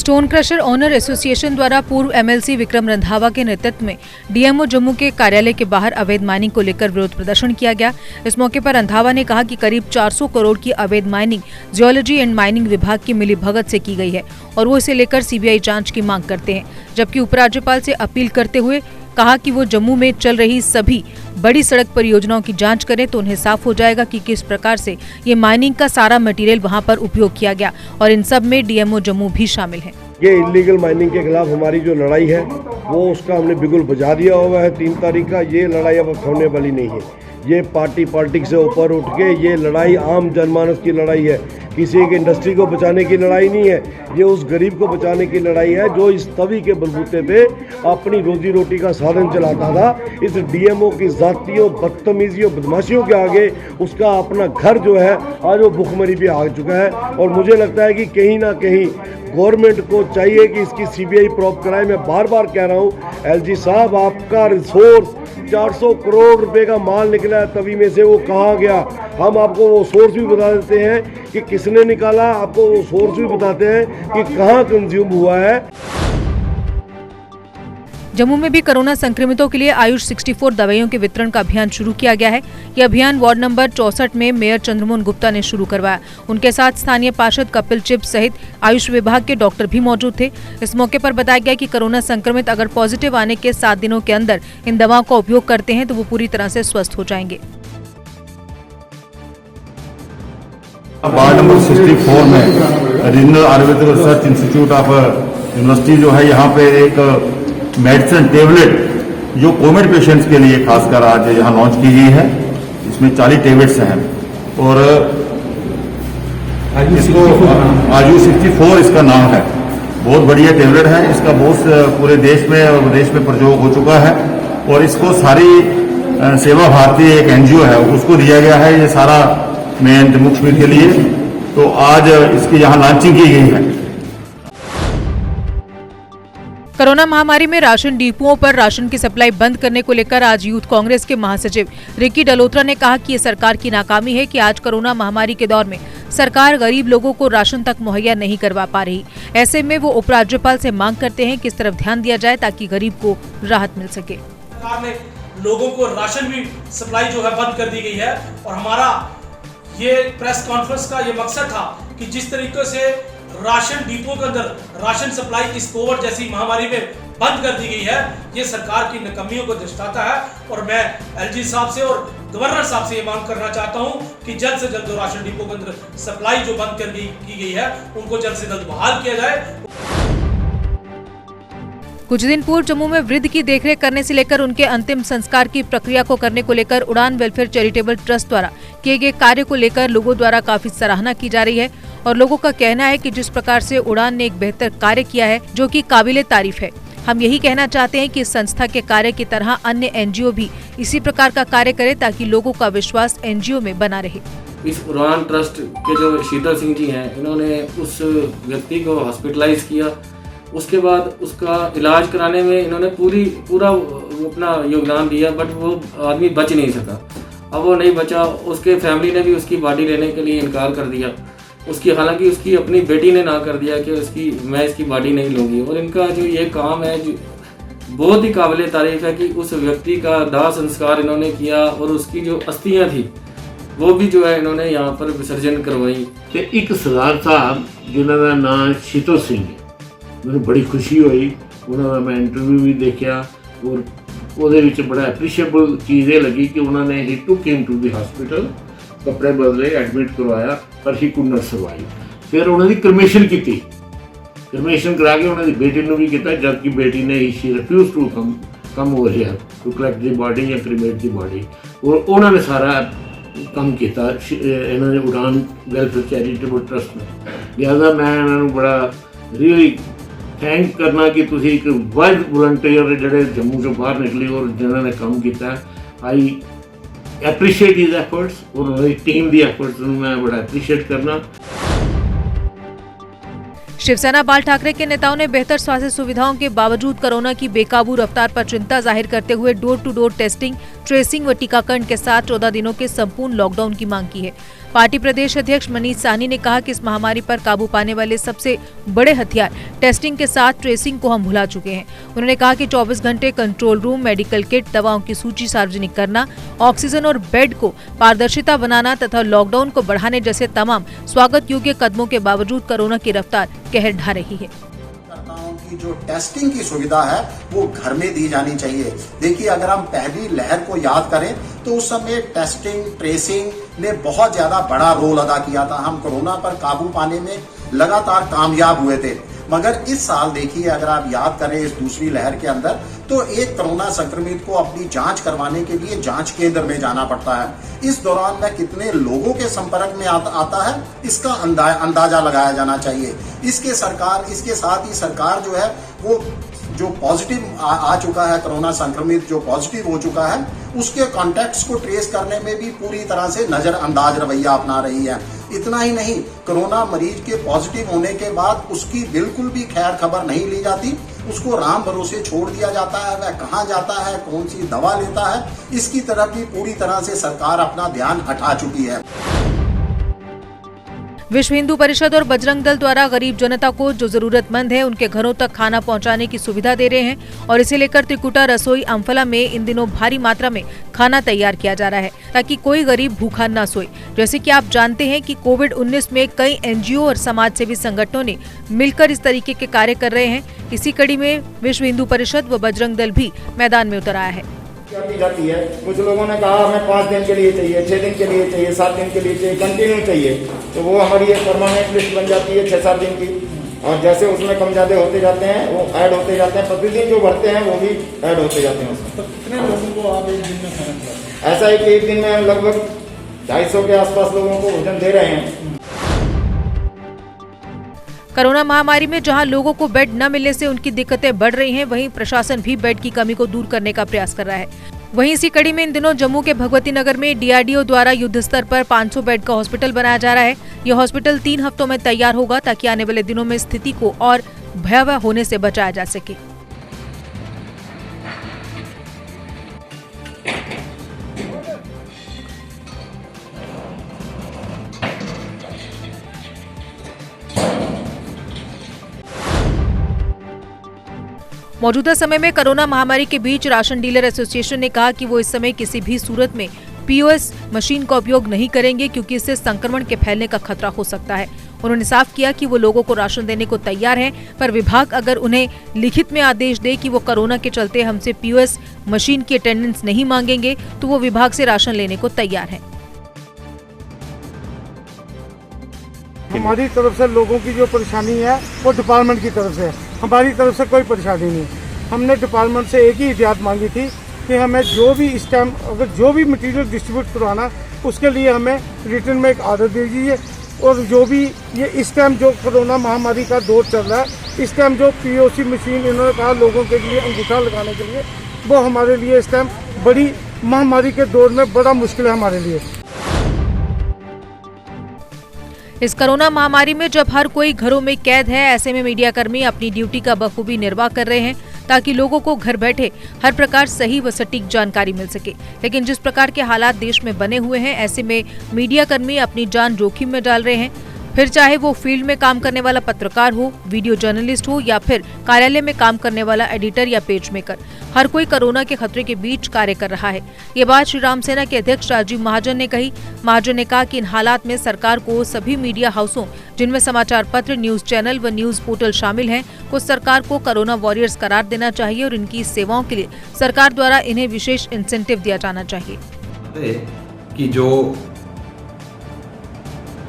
Stone crusher owner association द्वारा पूर्व MLC Vikram Randhawa के नेतृत्व में डीएमओ जम्मू के कार्यालय के बाहर अवैध माइनिंग को लेकर विरोध प्रदर्शन किया गया। इस मौके पर रंधावा ने कहा कि करीब 400 करोड़ की अवैध माइनिंग जियोलॉजी एंड माइनिंग विभाग की मिलीभगत से की गई है और वो इसे लेकर सीबीआई जांच की मांग करते हैं। जबकि उपराज्यपाल से अपील करते हुए कहा कि वो जम्मू में चल रही सभी बड़ी सड़क परियोजनाओं की जांच करें तो उन्हें साफ हो जाएगा कि किस प्रकार से ये माइनिंग का सारा मटेरियल वहां पर उपयोग किया गया और इन सब में डीएमओ जम्मू भी शामिल है। ये इलीगल माइनिंग के खिलाफ हमारी जो लड़ाई है वो उसका हमने बिल्कुल बुझा दिया हुआ है 3 तारीख का। ये लड़ाई अब थमने वाली नहीं है। ये पार्टी पॉलिटिक्स से ऊपर उठ के ये लड़ाई आम जनमानस की लड़ाई है। किसी एक इंडस्ट्री को बचाने की लड़ाई नहीं है। ये उस गरीब को बचाने की लड़ाई है जो इस तवी के बलबूते पे अपनी रोजी रोटी का साधन चलाता था। इस डीएमओ की जातियों, बदतमीजियों, बदमाशियों के आगे उसका अपना घर जो है आज वो भुखमरी पे आ चुका है। और मुझे लगता है कि कहीं ना कहीं गवर्नमेंट को चाहिए कि इसकी सीबीआई प्रॉब कराए। मैं बार बार कह रहा हूँ एलजी साहब, आपका रिसोर्स 400 करोड़ रुपए का माल निकला है तवी में से, वो कहाँ गया? हम आपको वो सोर्स भी बता देते हैं कि किसने निकाला, आपको वो सोर्स भी बताते हैं कि कहाँ कंज्यूम हुआ है। जम्मू में भी कोरोना संक्रमितों के लिए आयुष 64 दवाइयों के वितरण का अभियान शुरू किया गया है। यह अभियान वार्ड नंबर 64 में मेयर चंद्रमोहन गुप्ता ने शुरू करवाया। उनके साथ स्थानीय पार्षद कपिल चिप सहित आयुष विभाग के डॉक्टर भी मौजूद थे। इस मौके पर बताया गया कि कोरोना संक्रमित अगर पॉजिटिव आने के 7 दिनों के अंदर इन दवाओं का उपयोग करते हैं तो वो पूरी तरह से स्वस्थ हो जाएंगे। वार्ड नंबर 64 में regional Ayurvedic research institute of university जो है, यहाँ पे एक मेडिसिन टेबलेट जो कोविड पेशेंट्स के लिए खासकर आज यहाँ लॉन्च की गई है। इसमें 40 टेबलेट्स हैं और इसको आयुष 64 इसका नाम है। बहुत बढ़िया टेबलेट है। इसका बहुत पूरे देश में और विदेश में प्रयोग हो चुका है और इसको सारी सेवा भारती एक एनजीओ है उसको दिया गया है ये सारा मेन जम्मू कश्मीर के लिए। तो आज इसकी यहाँ लॉन्चिंग की गई है। कोरोना महामारी में राशन डिपुओं पर राशन की सप्लाई बंद करने को लेकर आज यूथ कांग्रेस के महासचिव रिकी डलोत्रा ने कहा कि ये सरकार की नाकामी है कि आज कोरोना महामारी के दौर में सरकार गरीब लोगों को राशन तक मुहैया नहीं करवा पा रही। ऐसे में वो उपराज्यपाल से मांग करते हैं कि इस तरफ ध्यान दिया जाए ताकि गरीब को राहत मिल सके। सरकार ने लोगों को राशन भी सप्लाई जो है बंद कर दी गई है और हमारा ये प्रेस कॉन्फ्रेंस का ये मकसद था कि जिस तरीके से राशन डिपो के अंदर राशन सप्लाई इस कोविड जैसी महामारी में बंद कर दी गई है, ये सरकार की नाकामियों को दर्शाता है। और मैं एलजी साहब से और गवर्नर साहब से ये मांग करना चाहता हूं कि जल्द से जल्द राशन डिपो के अंदर सप्लाई जो बंद कर की गई है उनको जल्द से जल्द बहाल किया जाए। कुछ दिन पूर्व जम्मू में वृद्ध की देखरेख करने से लेकर उनके अंतिम संस्कार की प्रक्रिया को करने को लेकर उड़ान वेलफेयर चैरिटेबल ट्रस्ट द्वारा किए गए कार्य को लेकर लोगों द्वारा काफी सराहना की जा रही है और लोगों का कहना है कि जिस प्रकार से उड़ान ने एक बेहतर कार्य किया है जो कि काबिले तारीफ है। हम यही कहना चाहते हैं कि इस संस्था के कार्य की तरह अन्य एनजीओ भी इसी प्रकार का कार्य करे ताकि लोगों का विश्वास एनजीओ में बना रहे। इस उड़ान ट्रस्ट के जो शीतल सिंह जी हैं, इन्होंने उस व्यक्ति को हॉस्पिटलाइज किया, उसके बाद उसका इलाज कराने में इन्होंने पूरा अपना योगदान दिया, बट वो आदमी बच नहीं सका। अब वो नहीं बचा, उसके फैमिली ने भी उसकी बॉडी लेने के लिए इनकार कर दिया। हालांकि उसकी अपनी बेटी ने ना कर दिया कि मैं इसकी बॉडी नहीं लूँगी। और इनका जो ये काम है जो बहुत ही काबिल तारीफ है कि उस व्यक्ति का दाह संस्कार इन्होंने किया और उसकी जो अस्थियाँ थी वो भी जो है इन्होंने यहाँ पर विसर्जन करवाई। एक सरदार साहब जिन्होंने नाम शीतल सिंह, मैंने बड़ी खुशी हुई। उन्होंने मैं इंटरव्यू भी देखा और ਉਹਦੇ ਵਿੱਚ बड़ा एप्रीशिएबल चीज़ ये लगी कि उन्होंने ही took him to the hospital, कपड़े बदले, एडमिट करवाया पर ही कुड नॉट सर्वाइव। फिर उन्होंने क्रिमेशन की, क्रिमेशन करा के उन्होंने बेटी ने भी किया, जबकि बेटी ने she refuse to come over here to collect the body या क्रिमेट द बॉडी। और उन्होंने सारा काम किया इन्होंने उड़ान वेलफेयर चैरिटेबल ट्रस्ट में। लिहाजा मैं इन्होंने बड़ा रियली थैंक करना कि तुसी एक वाइड वॉलंटियर जिहड़े जम्मू चों बाहर निकले और जिन्होंने काम किया। आई एप्रीशिएट हिज एफर्ट्स और उन्होंने टीम दी एफर्ट्स मैं बड़ा एप्रीशिएट करना। शिवसेना बाल ठाकरे के नेताओं ने बेहतर स्वास्थ्य सुविधाओं के बावजूद कोरोना की बेकाबू रफ्तार पर चिंता जाहिर करते हुए door to door testing, tracing व टीकाकरण के साथ 14 दिनों के संपूर्ण लॉकडाउन की मांग की है। पार्टी प्रदेश अध्यक्ष मनीष साहनी ने कहा कि इस महामारी पर काबू पाने वाले सबसे बड़े हथियार टेस्टिंग के साथ ट्रेसिंग को हम भुला चुके हैं। उन्होंने कहा कि 24 घंटे कंट्रोल रूम, मेडिकल किट, दवाओं की सूची सार्वजनिक करना, ऑक्सीजन और बेड को पारदर्शिता बनाना तथा लॉकडाउन को बढ़ाने जैसे तमाम स्वागत योग्य कदमों के बावजूद कोरोना की रफ्तार कहर ढा रही है। की जो टेस्टिंग की सुविधा है वो घर में दी जानी चाहिए। देखिए, अगर हम पहली लहर को याद करें तो उस समय टेस्टिंग, ट्रेसिंग ने बहुत ज्यादा बड़ा रोल अदा किया था। हम कोरोना पर काबू पाने में लगातार कामयाब हुए थे। मगर इस साल देखिए, अगर आप याद करें इस दूसरी लहर के अंदर, तो एक कोरोना संक्रमित को अपनी जांच करवाने के लिए जांच केंद्र में जाना पड़ता है। इस दौरान वह कितने लोगों के संपर्क में आता है, इसका अंदाजा लगाया जाना चाहिए। इसके साथ ही सरकार जो है वो जो पॉजिटिव आ चुका है, कोरोना संक्रमित जो पॉजिटिव हो चुका है, उसके कॉन्टैक्ट्स को ट्रेस करने में भी पूरी तरह से नजरअंदाज रवैया अपना रही है। इतना ही नहीं, कोरोना मरीज के पॉजिटिव होने के बाद उसकी बिल्कुल भी खैर खबर नहीं ली जाती, उसको राम भरोसे छोड़ दिया जाता है। वह कहाँ जाता है, कौन सी दवा लेता है, इसकी तरफ भी पूरी तरह से सरकार अपना ध्यान हटा चुकी है। विश्व हिंदू परिषद और बजरंग दल द्वारा गरीब जनता को जो जरूरतमंद है उनके घरों तक खाना पहुंचाने की सुविधा दे रहे हैं और इसे लेकर त्रिकुटा रसोई अम्फला में इन दिनों भारी मात्रा में खाना तैयार किया जा रहा है ताकि कोई गरीब भूखा न सोए। जैसे कि आप जानते हैं कि कोविड-19 में कई एनजीओ और समाज सेवी संगठनों ने मिलकर इस तरीके के कार्य कर रहे हैं। इसी कड़ी में विश्व हिंदू परिषद व बजरंग दल भी मैदान में उतर आया है। की जाती है। कुछ लोगों ने कहा हमें 5 दिन के लिए चाहिए, 6 दिन के लिए चाहिए, 7 दिन के लिए चाहिए, कंटिन्यू चाहिए, तो वो हमारी एक परमानेंट लिस्ट बन जाती है 6-7 दिन की। और जैसे उसमें कम ज्यादा होते जाते हैं वो ऐड होते जाते हैं, प्रतिदिन जो बढ़ते हैं वो भी ऐड होते जाते हैं उसमें। तो कितने लोगों को आप एक दिन में खाना खिलाते हैं? ऐसा है कि एक दिन में हम लगभग 250 के आसपास लोगों को भोजन दे रहे हैं। कोरोना महामारी में जहां लोगों को बेड न मिलने से उनकी दिक्कतें बढ़ रही हैं, वहीं प्रशासन भी बेड की कमी को दूर करने का प्रयास कर रहा है। वहीं इसी कड़ी में इन दिनों जम्मू के भगवती नगर में डीआरडीओ द्वारा युद्ध स्तर पर 500 बेड का हॉस्पिटल बनाया जा रहा है। यह हॉस्पिटल 3 हफ्तों में तैयार होगा ताकि आने वाले दिनों में स्थिति को और भयावह होने से बचाया जा सके। मौजूदा समय में कोरोना महामारी के बीच राशन डीलर एसोसिएशन ने कहा कि वो इस समय किसी भी सूरत में पीओएस मशीन का उपयोग नहीं करेंगे क्योंकि इससे संक्रमण के फैलने का खतरा हो सकता है। उन्होंने साफ किया कि वो लोगों को राशन देने को तैयार हैं, पर विभाग अगर उन्हें लिखित में आदेश दे कि वो कोरोना के चलते हमसे पीओएस मशीन की अटेंडेंस नहीं मांगेंगे तो वो विभाग से राशन लेने को तैयार है। हमारी तरफ से लोगों की जो परेशानी है वो डिपार्टमेंट की तरफ से है, हमारी तरफ से कोई परेशानी नहीं। हमने डिपार्टमेंट से एक ही हिदायत मांगी थी कि हमें जो भी इस टाइम अगर जो भी मटेरियल डिस्ट्रीब्यूट करवाना उसके लिए हमें रिटर्न में एक आर्डर दे दीजिए। और जो भी ये इस टाइम जो कोरोना महामारी का दौर चल रहा है, इस टाइम जो पीओसी मशीन इन्होंने कहा लोगों के लिए अंगूठा लगाने के लिए, वो हमारे लिए इस टाइम बड़ी महामारी के दौर में बड़ा मुश्किल है हमारे लिए। इस कोरोना महामारी में जब हर कोई घरों में कैद है, ऐसे में मीडियाकर्मी अपनी ड्यूटी का बखूबी निर्वाह कर रहे हैं ताकि लोगों को घर बैठे हर प्रकार सही व सटीक जानकारी मिल सके। लेकिन जिस प्रकार के हालात देश में बने हुए हैं, ऐसे में मीडियाकर्मी अपनी जान जोखिम में डाल रहे हैं। फिर चाहे वो फील्ड में काम करने वाला पत्रकार हो, वीडियो जर्नलिस्ट हो या फिर कार्यालय में काम करने वाला एडिटर या पेज मेकर, हर कोई कोरोना के खतरे के बीच कार्य कर रहा है। ये बात श्री राम सेना के अध्यक्ष राजीव महाजन ने कही। महाजन ने कहा कि इन हालात में सरकार को सभी मीडिया हाउसों, जिनमें समाचार पत्र, न्यूज चैनल व न्यूज पोर्टल शामिल हैं, को सरकार को कोरोना वॉरियर्स करार देना चाहिए और इनकी सेवाओं के लिए सरकार द्वारा इन्हें विशेष इंसेंटिव दिया जाना चाहिए। कि जो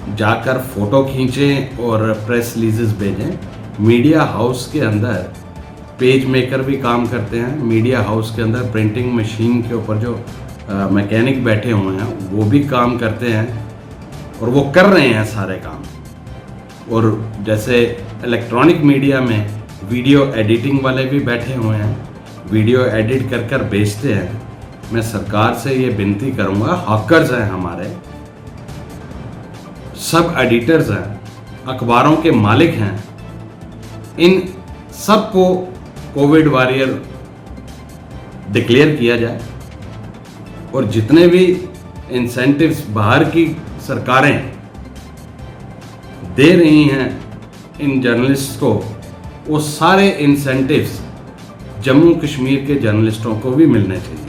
जाकर फोटो खींचें और प्रेस रिलीजेस भेजें, मीडिया हाउस के अंदर पेज मेकर भी काम करते हैं। मीडिया हाउस के अंदर प्रिंटिंग मशीन के ऊपर जो मैकेनिक बैठे हुए हैं वो भी काम करते हैं और वो कर रहे हैं सारे काम। और जैसे इलेक्ट्रॉनिक मीडिया में वीडियो एडिटिंग वाले भी बैठे हुए हैं, वीडियो एडिट कर कर बेचते हैं। मैं सरकार से ये विनती करूँगा, हॉकर्स हैं हमारे, सब एडिटर्स हैं, अखबारों के मालिक हैं, इन सबको कोविड वॉरियर डिक्लेयर किया जाए और जितने भी इंसेंटिव्स बाहर की सरकारें दे रही हैं इन जर्नलिस्ट को, वो सारे इंसेंटिव्स जम्मू कश्मीर के जर्नलिस्टों को भी मिलने चाहिए।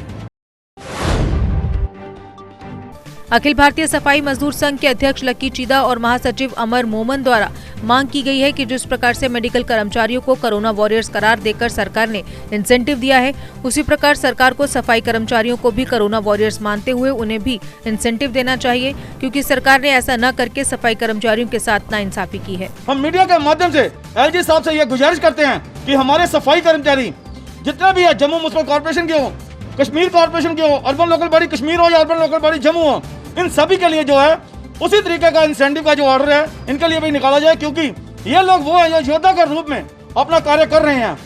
अखिल भारतीय सफाई मजदूर संघ के अध्यक्ष लक्की चीदा और महासचिव अमर मोमन द्वारा मांग की गई है कि जिस प्रकार से मेडिकल कर्मचारियों को कोरोना वॉरियर्स करार देकर सरकार ने इंसेंटिव दिया है, उसी प्रकार सरकार को सफाई कर्मचारियों को भी कोरोना वॉरियर्स मानते हुए उन्हें भी इंसेंटिव देना चाहिए, क्योंकि सरकार ने ऐसा न करके सफाई कर्मचारियों के साथ नाइंसाफी की है। हम मीडिया के माध्यम से एलजी साहब से ये गुजारिश करते हैं कि हमारे सफाई कर्मचारी जितना भी है, जम्मू म्युनिसिपल कॉर्पोरेशन के हो, कश्मीर कॉर्पोरेशन के हो, अर्बन लोकल बॉडी कश्मीर हो या अर्बन लोकल बॉडी जम्मू हो, इन सभी के लिए जो है उसी तरीके का इंसेंटिव का जो ऑर्डर है इनके लिए भी निकाला जाए, क्योंकि ये लोग वो हैं जो योद्धा के रूप में अपना कार्य कर रहे हैं।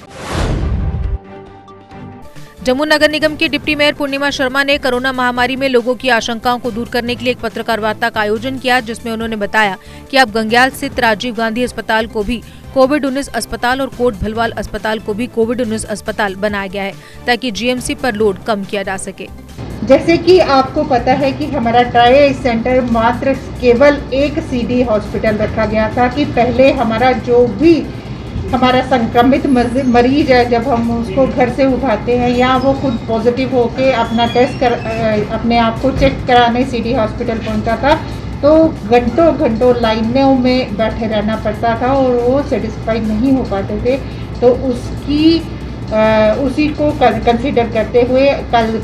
जम्मू नगर निगम की डिप्टी मेयर पूर्णिमा शर्मा ने कोरोना महामारी में लोगों की आशंकाओं को दूर करने के लिए एक पत्रकार वार्ता का आयोजन किया, जिसमें उन्होंने बताया कि अब गंग्याल स्थित राजीव गांधी अस्पताल को भी कोविड-19 अस्पताल और कोट भलवाल अस्पताल को भी कोविड-19 अस्पताल बनाया गया है, ताकि जीएमसी पर लोड कम किया जा सके। जैसे कि आपको पता है कि हमारा ट्राई सेंटर मात्र केवल एक सीडी हॉस्पिटल रखा गया था कि पहले हमारा जो भी हमारा संक्रमित मरीज है, जब हम उसको घर से उठाते हैं या वो खुद पॉजिटिव होके अपना टेस्ट अपने आप को चेक कराने सीडी हॉस्पिटल पहुंचा था, तो घंटों घंटों लाइनों में बैठे रहना पड़ता था और वो सेटिस्फाई नहीं हो पाते थे। तो उसी को कंसीडर करते हुए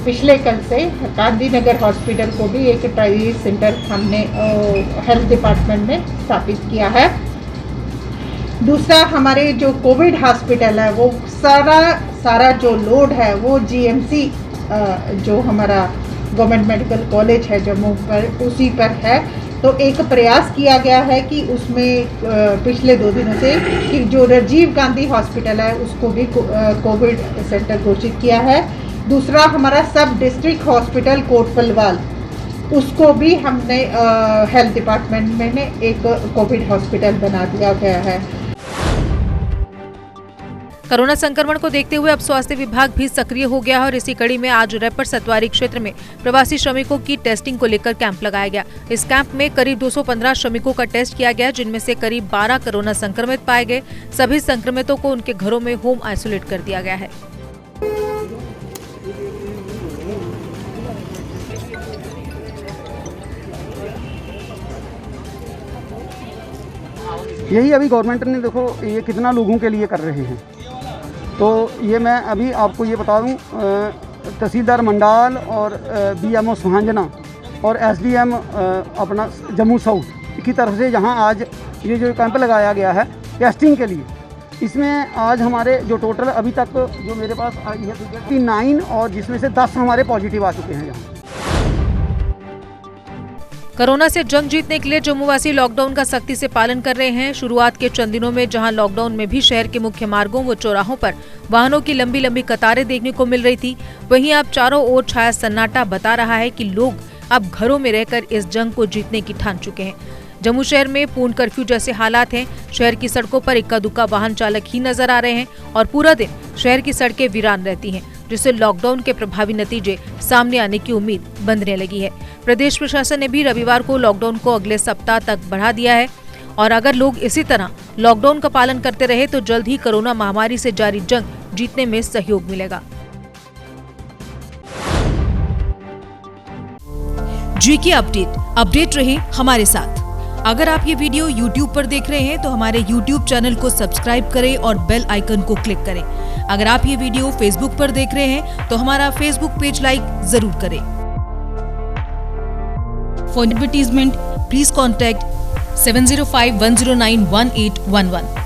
पिछले कल से गांधीनगर हॉस्पिटल को भी एक ट्राई सेंटर हमने हेल्थ डिपार्टमेंट में स्थापित किया है। दूसरा, हमारे जो कोविड हॉस्पिटल है वो सारा जो लोड है वो जीएमसी जो हमारा गवर्नमेंट मेडिकल कॉलेज है जम्मू पर, उसी पर है। तो एक प्रयास किया गया है कि उसमें पिछले 2 दिनों से कि जो राजीव गांधी हॉस्पिटल है उसको भी कोविड सेंटर घोषित किया है। दूसरा, हमारा सब डिस्ट्रिक्ट हॉस्पिटल कोट भलवाल, उसको भी हमने हेल्थ डिपार्टमेंट में एक कोविड हॉस्पिटल बना दिया गया है। कोरोना संक्रमण को देखते हुए अब स्वास्थ्य विभाग भी सक्रिय हो गया है और इसी कड़ी में आज रैपर सतवारी क्षेत्र में प्रवासी श्रमिकों की टेस्टिंग को लेकर कैंप लगाया गया। इस कैंप में करीब 215 श्रमिकों का टेस्ट किया गया, जिनमें से करीब 12 कोरोना संक्रमित पाए गए। सभी संक्रमितों को उनके घरों में होम आइसोलेट कर दिया गया है। यही अभी गवर्नमेंट ने देखो ये कितना लोगों के लिए कर रहे हैं। तो ये मैं अभी आपको ये बता दूं, तहसीलदार मंडाल और बीएमओ सुहांजना और एसडीएम अपना जम्मू साउथ की तरफ से यहाँ आज ये जो कैंप लगाया गया है टेस्टिंग के लिए, इसमें आज हमारे जो टोटल अभी तक जो मेरे पास आई है 9 और जिसमें से 10 हमारे पॉजिटिव आ चुके हैं यहाँ। कोरोना से जंग जीतने के लिए जम्मूवासी लॉकडाउन का सख्ती से पालन कर रहे हैं। शुरुआत के चंद दिनों में जहां लॉकडाउन में भी शहर के मुख्य मार्गों व चौराहों पर वाहनों की लंबी लंबी कतारें देखने को मिल रही थी, वहीं अब चारों ओर छाया सन्नाटा बता रहा है कि लोग अब घरों में रहकर इस जंग को जीतने की ठान चुके हैं। जम्मू शहर में पूर्ण कर्फ्यू जैसे हालात हैं। शहर की सड़कों पर इक्का दुक्का वाहन चालक ही नजर आ रहे हैं और पूरा दिन शहर की सड़कें वीरान रहती हैं, जिससे लॉकडाउन के प्रभावी नतीजे सामने आने की उम्मीद बंधने लगी है। प्रदेश प्रशासन ने भी रविवार को लॉकडाउन को अगले सप्ताह तक बढ़ा दिया है और अगर लोग इसी तरह लॉकडाउन का पालन करते रहे तो जल्द ही कोरोना महामारी से जारी जंग जीतने में सहयोग मिलेगा। जीके अपडेट रहे हमारे साथ। अगर आप ये वीडियो YouTube पर देख रहे हैं तो हमारे YouTube चैनल को सब्सक्राइब करें और बेल आइकन को क्लिक करें। अगर आप ये वीडियो Facebook पर देख रहे हैं तो हमारा Facebook पेज लाइक जरूर करें। For advertisement, please contact 705-109-1811.